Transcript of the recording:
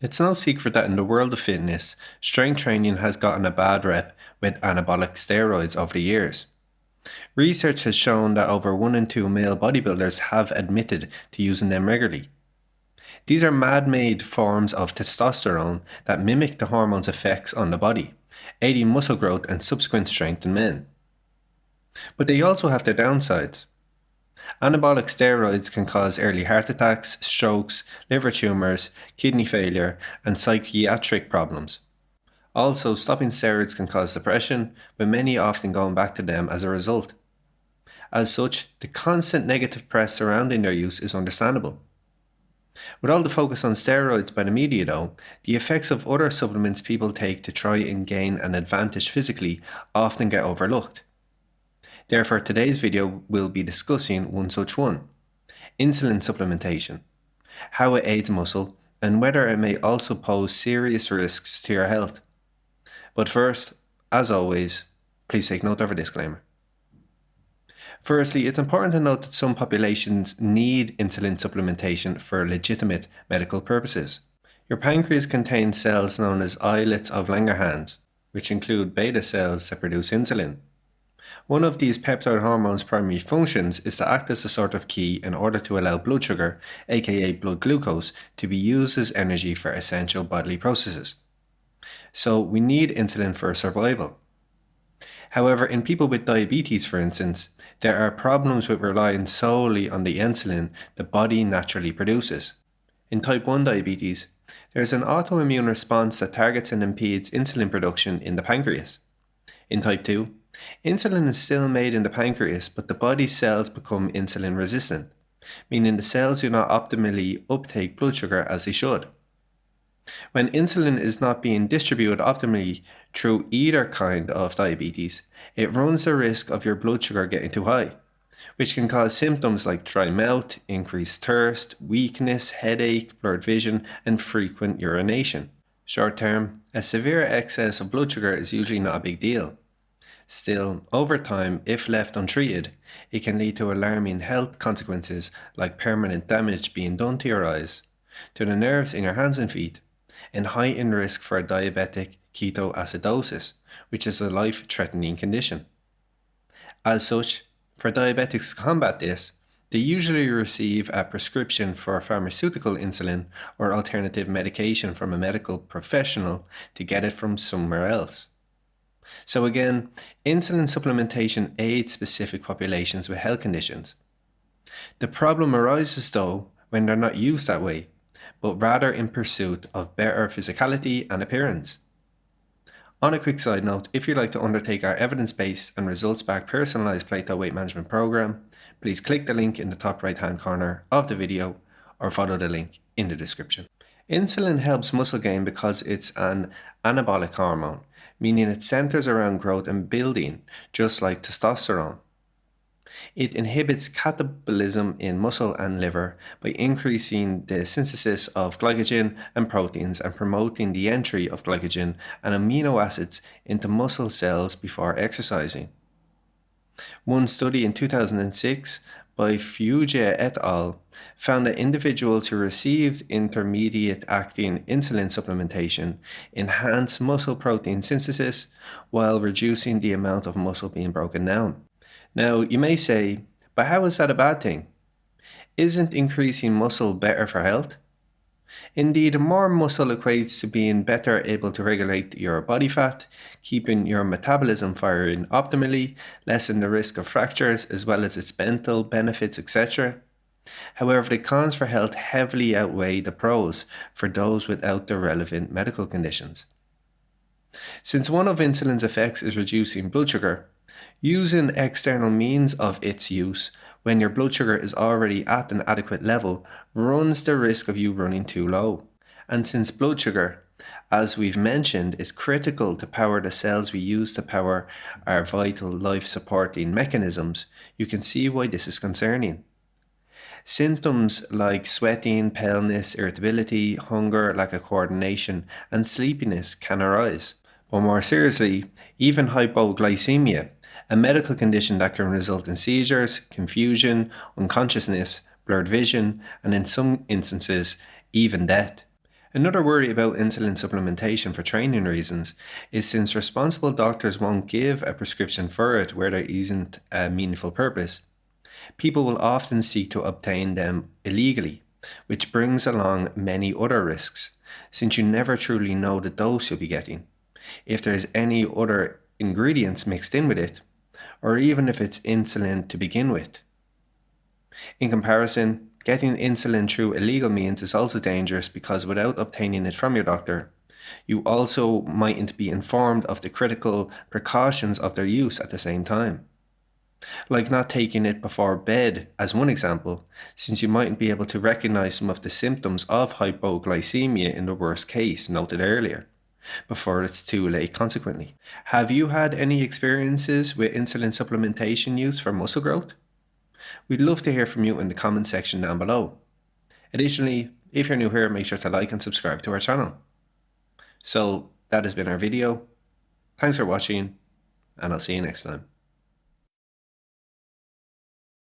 It's no secret that in the world of fitness, strength training has gotten a bad rep with anabolic steroids over the years. Research has shown that over 1 in 2 male bodybuilders have admitted to using them regularly. These are man-made forms of testosterone that mimic the hormone's effects on the body, aiding muscle growth and subsequent strength in men. But they also have their downsides. Anabolic steroids can cause early heart attacks, strokes, liver tumours, kidney failure, and psychiatric problems. Also, stopping steroids can cause depression, with many often going back to them as a result. As such, the constant negative press surrounding their use is understandable. With all the focus on steroids by the media though, the effects of other supplements people take to try and gain an advantage physically often get overlooked. Therefore, today's video will be discussing one such one: insulin supplementation, how it aids muscle, and whether it may also pose serious risks to your health. But first, as always, please take note of our disclaimer. Firstly, it's important to note that some populations need insulin supplementation for legitimate medical purposes. Your pancreas contains cells known as islets of Langerhans, which include beta cells that produce insulin. One of these peptide hormones' primary functions is to act as a sort of key in order to allow blood sugar, aka blood glucose, to be used as energy for essential bodily processes. So we need insulin for survival. However, in people with diabetes, for instance, there are problems with relying solely on the insulin the body naturally produces. In type 1 diabetes, there is an autoimmune response that targets and impedes insulin production in the pancreas. In type 2, insulin is still made in the pancreas, but the body's cells become insulin resistant, meaning the cells do not optimally uptake blood sugar as they should. When insulin is not being distributed optimally through either kind of diabetes, it runs the risk of your blood sugar getting too high, which can cause symptoms like dry mouth, increased thirst, weakness, headache, blurred vision, and frequent urination. Short term, a severe excess of blood sugar is usually not a big deal. Still, over time, if left untreated, it can lead to alarming health consequences like permanent damage being done to your eyes, to the nerves in your hands and feet, and heightened risk for diabetic ketoacidosis, which is a life-threatening condition. As such, for diabetics to combat this, they usually receive a prescription for pharmaceutical insulin or alternative medication from a medical professional to get it from somewhere else. So again, insulin supplementation aids specific populations with health conditions. The problem arises though when they're not used that way, but rather in pursuit of better physicality and appearance. On a quick side note, if you'd like to undertake our evidence-based and results-backed personalized Plato weight management program, please click the link in the top right-hand corner of the video or follow the link in the description. Insulin helps muscle gain because it's an anabolic hormone, meaning it centers around growth and building, just like testosterone. It inhibits catabolism in muscle and liver by increasing the synthesis of glycogen and proteins and promoting the entry of glycogen and amino acids into muscle cells before exercising. One study in 2006 by Fuge et al. Found that individuals who received intermediate-acting insulin supplementation enhanced muscle protein synthesis while reducing the amount of muscle being broken down. Now, you may say, but how is that a bad thing? Isn't increasing muscle better for health? Indeed, more muscle equates to being better able to regulate your body fat, keeping your metabolism firing optimally, lessen the risk of fractures, as well as its mental benefits, etc. However, the cons for health heavily outweigh the pros for those without the relevant medical conditions. Since one of insulin's effects is reducing blood sugar, using external means of its use when your blood sugar is already at an adequate level runs the risk of you running too low. And since blood sugar, as we've mentioned, is critical to power the cells we use to power our vital life-supporting mechanisms, you can see why this is concerning. Symptoms like sweating, paleness, irritability, hunger, lack of coordination, and sleepiness can arise. But more seriously, even hypoglycemia, a medical condition that can result in seizures, confusion, unconsciousness, blurred vision, and in some instances, even death. Another worry about insulin supplementation for training reasons is since responsible doctors won't give a prescription for it where there isn't a meaningful purpose, people will often seek to obtain them illegally, which brings along many other risks, since you never truly know the dose you'll be getting, if there's any other ingredients mixed in with it, or even if it's insulin to begin with. In comparison, getting insulin through illegal means is also dangerous because without obtaining it from your doctor, you also mightn't be informed of the critical precautions of their use at the same time. Like not taking it before bed as one example, since you mightn't be able to recognize some of the symptoms of hypoglycemia in the worst case noted earlier, before it's too late consequently. Have you had any experiences with insulin supplementation use for muscle growth? We'd love to hear from you in the comment section down below. Additionally, if you're new here, make sure to like and subscribe to our channel. So that has been our video. Thanks for watching, and I'll see you next time.